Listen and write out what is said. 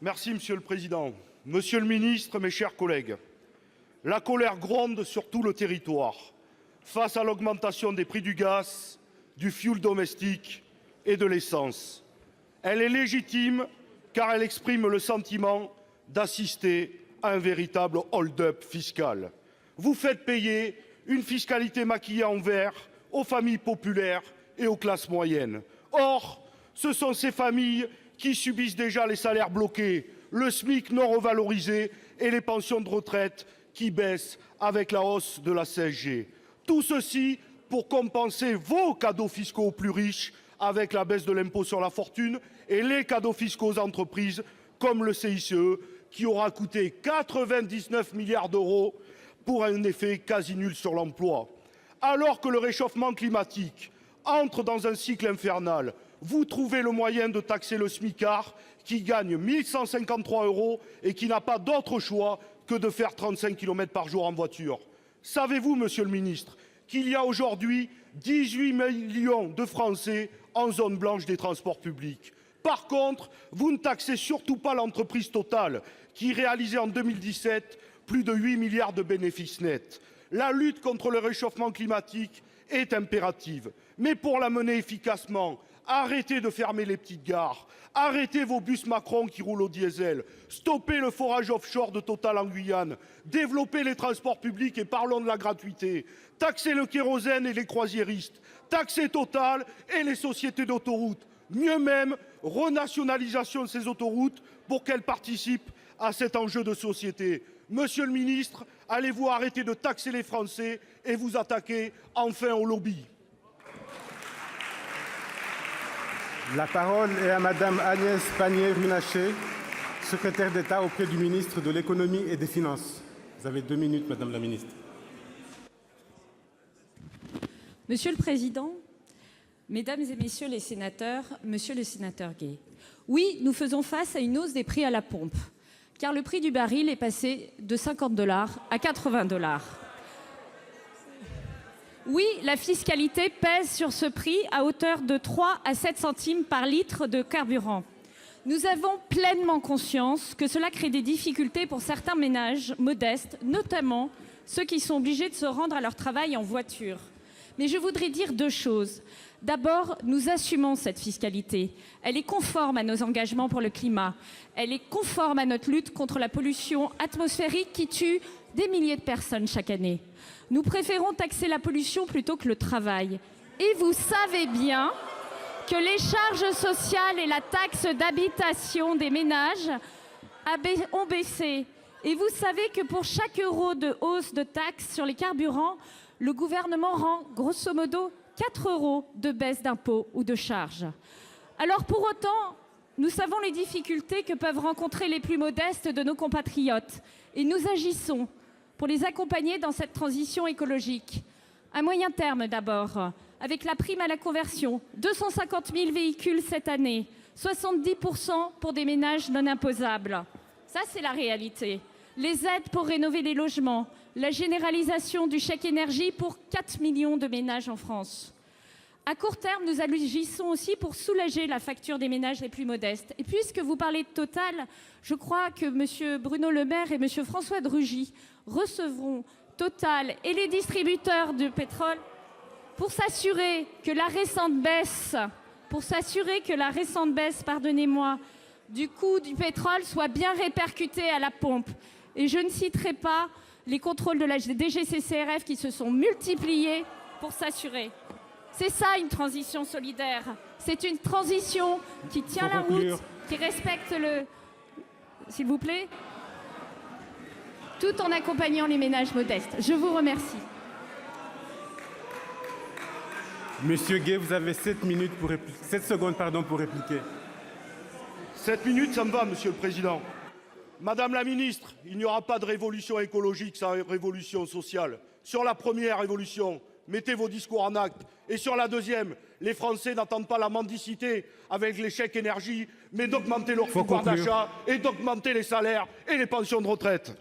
Merci, Monsieur le Président. Monsieur le Ministre, mes chers collègues, la colère gronde sur tout le territoire face à l'augmentation des prix du gaz, du fioul domestique et de l'essence. Elle est légitime car elle exprime le sentiment d'assister à un véritable hold-up fiscal. Vous faites payer une fiscalité maquillée en vert aux familles populaires et aux classes moyennes. Or, ce sont ces familles qui subissent déjà les salaires bloqués, le SMIC non revalorisé et les pensions de retraite qui baissent avec la hausse de la CSG. Tout ceci pour compenser vos cadeaux fiscaux aux plus riches avec la baisse de l'impôt sur la fortune et les cadeaux fiscaux aux entreprises comme le CICE qui aura coûté 99 milliards d'euros pour un effet quasi nul sur l'emploi. Alors que le réchauffement climatique entre dans un cycle infernal, vous trouvez le moyen de taxer le smicard qui gagne 1153 € et qui n'a pas d'autre choix que de faire 35 km par jour en voiture. Savez-vous, Monsieur le Ministre, qu'il y a aujourd'hui 18 millions de Français en zone blanche des transports publics? Par contre, vous ne taxez surtout pas l'entreprise Total, qui réalisait en 2017 plus de 8 milliards de bénéfices nets. La lutte contre le réchauffement climatique est impérative. Mais pour la mener efficacement, arrêtez de fermer les petites gares, arrêtez vos bus Macron qui roulent au diesel, stoppez le forage offshore de Total en Guyane, développez les transports publics et parlons de la gratuité, taxez le kérosène et les croisiéristes, taxez Total et les sociétés d'autoroutes. Mieux même, renationalisation de ces autoroutes pour qu'elles participent à cet enjeu de société. Monsieur le ministre, allez-vous arrêter de taxer les Français et vous attaquer enfin au lobby? La parole est à Madame Agnès Pannier-Runacher, secrétaire d'État auprès du ministre de l'Économie et des Finances. Vous avez 2 minutes, Madame la ministre. Monsieur le Président, Mesdames et Messieurs les sénateurs, Monsieur le sénateur Gay, oui, nous faisons face à une hausse des prix à la pompe, car le prix du baril est passé de 50 $ à 80 $. Oui, la fiscalité pèse sur ce prix à hauteur de 3 à 7 centimes par litre de carburant. Nous avons pleinement conscience que cela crée des difficultés pour certains ménages modestes, notamment ceux qui sont obligés de se rendre à leur travail en voiture. Mais je voudrais dire 2 choses. D'abord, nous assumons cette fiscalité. Elle est conforme à nos engagements pour le climat. Elle est conforme à notre lutte contre la pollution atmosphérique qui tue des milliers de personnes chaque année. Nous préférons taxer la pollution plutôt que le travail. Et vous savez bien que les charges sociales et la taxe d'habitation des ménages ont baissé. Et vous savez que pour chaque euro de hausse de taxe sur les carburants, le gouvernement rend grosso modo 4 € de baisse d'impôts ou de charges. Alors pour autant, nous savons les difficultés que peuvent rencontrer les plus modestes de nos compatriotes et nous agissons pour les accompagner dans cette transition écologique. À moyen terme d'abord, avec la prime à la conversion, 250 000 véhicules cette année, 70 % pour des ménages non imposables. Ça, c'est la réalité. Les aides pour rénover les logements, la généralisation du chèque énergie pour 4 millions de ménages en France. À court terme, nous agissons aussi pour soulager la facture des ménages les plus modestes. Et puisque vous parlez de Total, je crois que M. Bruno Le Maire et M. François de Rugy recevront Total et les distributeurs de pétrole pour s'assurer que la récente baisse, du coût du pétrole soit bien répercutée à la pompe. Et je ne citerai pas les contrôles de la DGCCRF qui se sont multipliés pour s'assurer. C'est ça une transition solidaire. C'est une transition qui tient la route, qui respecte le... S'il vous plaît. Tout en accompagnant les ménages modestes. Je vous remercie. Monsieur Gay, vous avez 7 secondes pour répliquer. 7 minutes, ça me va, Monsieur le Président. Madame la ministre, il n'y aura pas de révolution écologique sans révolution sociale. Sur la première révolution, mettez vos discours en acte. Et sur la deuxième, les Français n'attendent pas la mendicité avec les chèques énergie, mais d'augmenter leur pouvoir d'achat et d'augmenter les salaires et les pensions de retraite.